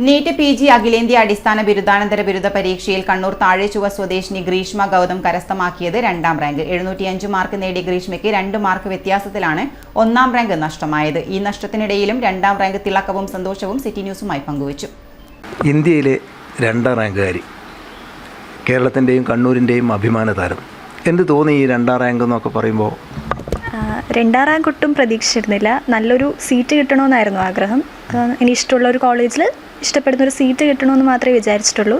NEET PG അഖിലേന്ത്യാ അടിസ്ഥാന ബിരുദാനന്തര ബിരുദ പരീക്ഷയിൽ കണ്ണൂർ താഴെചുവ സ്വദേശിനി ഗ്രീഷ്മ ഗൗതം കരസ്ഥമാക്കിയത് 2ാം റാങ്ക്. 705 മാർക്ക് നേടിയ ഗ്രീഷ്മയ്ക്ക് 2 മാർക്ക് വ്യത്യാസത്തിലാണ് 1ാം റാങ്ക് നഷ്ടമായത്. ഈ നഷ്ടത്തിനിടയിലും 2ാം റാങ്ക് തിളക്കവും സന്തോഷവും സിറ്റി ന്യൂസുമായി പങ്കുവച്ചു. ഇന്ത്യയിലെ 2ാം റാങ്കുകാരി, കേരളത്തിൻ്റെയും കണ്ണൂരിൻ്റെയും അഭിമാന താരം. എന്ത് തോന്നി ഈ 2ാം റാങ്ക് എന്നൊക്കെ പറയുമ്പോൾ? 2ാം റാങ്ക് ഒട്ടും പ്രതീക്ഷിച്ചിരുന്നില്ല. നല്ലൊരു സീറ്റ് കിട്ടണമെന്നായിരുന്നു ആഗ്രഹം. ഇനി ഇഷ്ടമുള്ള ഒരു കോളേജിൽ ഇഷ്ടപ്പെടുന്നൊരു സീറ്റ് കിട്ടണമെന്ന് മാത്രമേ വിചാരിച്ചിട്ടുള്ളൂ.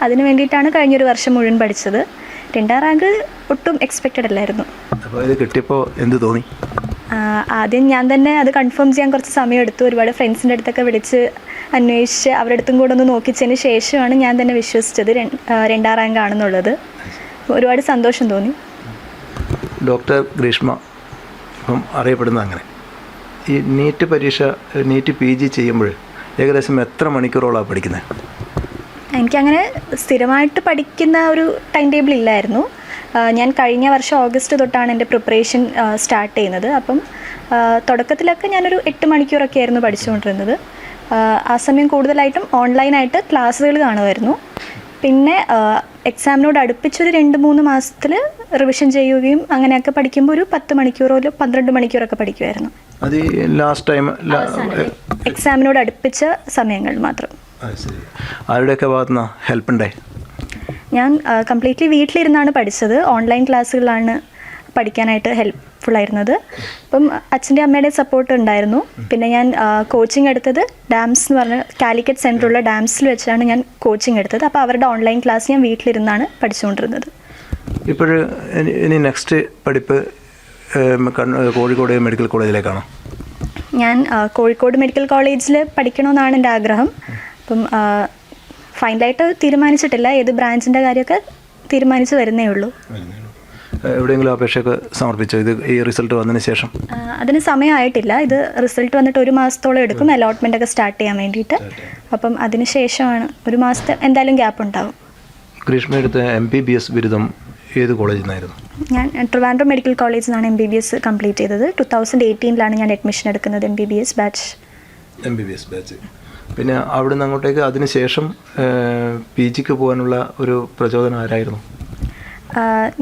അതിന് വേണ്ടിയിട്ടാണ് കഴിഞ്ഞൊരു വർഷം മുഴുവൻ പഠിച്ചത്. 2ാം റാങ്ക് ഒട്ടും എക്സ്പെക്റ്റഡ് അല്ലായിരുന്നു. അപ്പോൾ ഇത് കിട്ടിയപ്പോൾ എന്ത് തോന്നി? ആദ്യം ഞാൻ തന്നെ അത് കൺഫേം ചെയ്യാൻ കുറച്ച് സമയം എടുത്തു. ഒരുപാട് ഫ്രണ്ട്സിൻ്റെ അടുത്തൊക്കെ വിളിച്ച് അന്വേഷിച്ച് അവരുടെ അടുത്തും കൂടെ ഒന്ന് നോക്കിച്ചതിന് ശേഷമാണ് ഞാൻ തന്നെ വിശ്വസിച്ചത് 2ാം റാങ്ക് ആണെന്നുള്ളത്. ഒരുപാട് സന്തോഷം തോന്നി. ഡോക്ടർ ഗ്രീഷ്മ ഇപ്പം അറിയപ്പെടുന്ന അങ്ങനെ ഈ നീറ്റ് പരീക്ഷ, നീറ്റ് PG ചെയ്യുമ്പോൾ ഏകദേശം എത്ര മണിക്കൂറോളാണ് പഠിക്കുന്നത്? എനിക്കങ്ങനെ സ്ഥിരമായിട്ട് പഠിക്കുന്ന ഒരു ടൈം ടേബിൾ ഇല്ലായിരുന്നു. ഞാൻ കഴിഞ്ഞ വർഷം ഓഗസ്റ്റ് തൊട്ടാണ് എൻ്റെ പ്രിപ്പറേഷൻ സ്റ്റാർട്ട് ചെയ്യുന്നത്. അപ്പം തുടക്കത്തിലൊക്കെ ഞാനൊരു 8 മണിക്കൂറൊക്കെ ആയിരുന്നു പഠിച്ചുകൊണ്ടിരുന്നത്. ആ സമയം കൂടുതലായിട്ടും ഓൺലൈനായിട്ട് ക്ലാസ്സുകൾ കാണുമായിരുന്നു. പിന്നെ എക്സാമിനോട് അടുപ്പിച്ചൊരു 2-3 മാസത്തിൽ റിവിഷൻ ചെയ്യുകയും അങ്ങനെയൊക്കെ പഠിക്കുമ്പോൾ ഒരു 10 മണിക്കൂറോ 12 മണിക്കൂറൊക്കെ പഠിക്കുമായിരുന്നു. അത് ലാസ്റ്റ് ടൈം എക്സാമിനോട് അടുപ്പിച്ച സമയങ്ങൾ മാത്രം. ആരുടെയൊക്കെ ഭാഗത്തുനിന്ന് ഹെൽപ്പ് ഉണ്ടായി? ഞാൻ കംപ്ലീറ്റ്ലി വീട്ടിലിരുന്നാണ് പഠിച്ചത്. ഓൺലൈൻ ക്ലാസ്സുകളാണ് പഠിക്കാനായിട്ട് ഹെൽപ്ഫുള്ളായിരുന്നത്. അപ്പം അച്ഛൻ്റെ അമ്മയുടെ സപ്പോർട്ട് ഉണ്ടായിരുന്നു. പിന്നെ ഞാൻ കോച്ചിങ് എടുത്തത് ഡാംസ് എന്ന് പറഞ്ഞ കാലിക്കറ്റ് സെൻറ്ററുള്ള ഡാംസിൽ വെച്ചാണ് ഞാൻ കോച്ചിങ് എടുത്തത്. അപ്പോൾ അവരുടെ ഓൺലൈൻ ക്ലാസ് ഞാൻ വീട്ടിലിരുന്നാണ് പഠിച്ചുകൊണ്ടിരുന്നത്. ഇപ്പോൾ ഇനി നെക്സ്റ്റ് പഠിപ്പ് കോഴിക്കോട് മെഡിക്കൽ കോളേജിലേക്കാണോ? ഞാൻ കോഴിക്കോട് മെഡിക്കൽ കോളേജിൽ പഠിക്കണമെന്നാണ് എൻ്റെ ആഗ്രഹം. അപ്പം ഫൈനലായിട്ട് തീരുമാനിച്ചിട്ടില്ല. ഏത് ബ്രാഞ്ചിൻ്റെ കാര്യമൊക്കെ തീരുമാനിച്ച് വരുന്നേ ഉള്ളൂ. എവിടെയെങ്കിലും അപേക്ഷയൊക്കെ സമർപ്പിച്ചോ ഇത് ഈ റിസൾട്ട് വന്നതിന് ശേഷം? അതിന് സമയമായിട്ടില്ല. ഇത് റിസൾട്ട് വന്നിട്ട് 1 മാസത്തോളം എടുക്കും അലോട്ട്മെൻ്റ് ഒക്കെ സ്റ്റാർട്ട് ചെയ്യാൻ വേണ്ടിയിട്ട്. അപ്പം അതിന് ശേഷമാണ്, 1 മാസത്തെ എന്തായാലും ഗ്യാപ്പ് ഉണ്ടാവും. ഗ്രീഷ്മ എടുത്ത MBBS ബിരുദം ഏത് കോളേജിൽ നിന്നായിരുന്നു? ഞാൻ ട്രിവാൻഡ്രം മെഡിക്കൽ കോളേജിൽ നിന്നാണ് MBBS കംപ്ലീറ്റ് ചെയ്തത്. 2018 ഞാൻ അഡ്മിഷൻ എടുക്കുന്നത് MBBS ബാച്ച്. പിന്നെ അവിടെ നിന്ന് അങ്ങോട്ടേക്ക് അതിന് ശേഷം PGക്ക് പോകാനുള്ള ഒരു പ്രചോദനം ആരായിരുന്നു?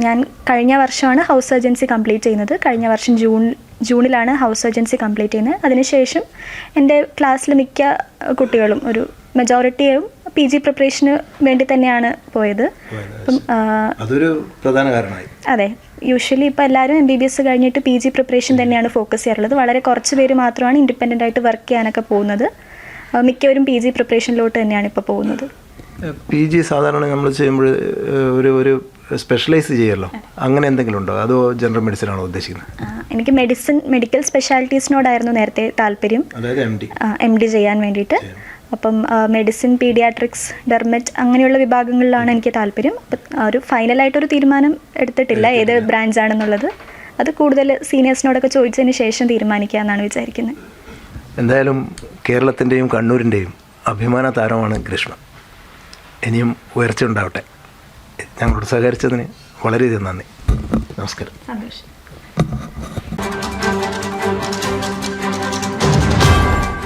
ഞാൻ കഴിഞ്ഞ വർഷമാണ് ഹൗസ് സർജൻസി കംപ്ലീറ്റ് ചെയ്യുന്നത്. കഴിഞ്ഞ വർഷം ജൂണിലാണ് ഹൗസ് സർജൻസി കംപ്ലീറ്റ് ചെയ്യുന്നത്. അതിനുശേഷം എൻ്റെ ക്ലാസ്സിൽ മിക്ക കുട്ടികളും, ഒരു മെജോറിറ്റിയും PG പ്രിപ്പറേഷന് വേണ്ടി തന്നെയാണ് പോയത്. അപ്പം അതൊരു പ്രധാന കാരണമായി. അതെ, യൂഷ്വലി ഇപ്പോൾ എല്ലാവരും MBBS കഴിഞ്ഞിട്ട് PG പ്രിപ്പറേഷൻ തന്നെയാണ് ഫോക്കസ് ചെയ്യാറുള്ളത്. വളരെ കുറച്ച് പേര് മാത്രമാണ് ഇൻഡിപെൻഡൻ്റ് ആയിട്ട് വർക്ക് ചെയ്യാനൊക്കെ പോകുന്നത്. മിക്കവരും PG പ്രിപ്പറേഷനിലോട്ട് തന്നെയാണ് ഇപ്പോൾ പോകുന്നത്. PG സാധാരണ നമ്മൾ ചെയ്യുമ്പോൾ ഒരു സ്പെഷ്യലൈസ് ചെയ്യല്ലോ, അങ്ങനെ എന്തെങ്കിലും ഉണ്ടോ? അതോ ജനറൽ മെഡിസിൻ ആണോ ഉദ്ദേശിക്കുന്നത്? എനിക്ക് മെഡിക്കൽ സ്പെഷ്യാലിറ്റീസിനോടായിരുന്നു നേരത്തെ താല്പര്യം, അതായത് MD ചെയ്യാൻ വേണ്ടിയിട്ട്. അപ്പം മെഡിസിൻ, പീഡിയാട്രിക്സ്, ഡെർമറ്റ് അങ്ങനെയുള്ള വിഭാഗങ്ങളിലാണ് എനിക്ക് താല്പര്യം. അപ്പം ഒരു ഫൈനലായിട്ടൊരു തീരുമാനം എടുത്തിട്ടില്ല ഏത് ബ്രാഞ്ചാണെന്നുള്ളത്. അത് കൂടുതൽ സീനിയേഴ്സിനോടൊക്കെ ചോദിച്ചതിന് ശേഷം തീരുമാനിക്കുക എന്നാണ് വിചാരിക്കുന്നത്. എന്തായാലും കേരളത്തിൻ്റെയും കണ്ണൂരിൻ്റെയും അഭിമാന താരമാണ് ഗ്രീഷ്മ. ഇനിയും ഉയർച്ച ഉണ്ടാവട്ടെ. ഞങ്ങളോട് സഹകരിച്ചതിന് വളരെയധികം നന്ദി. നമസ്കാരം. സന്തോഷം.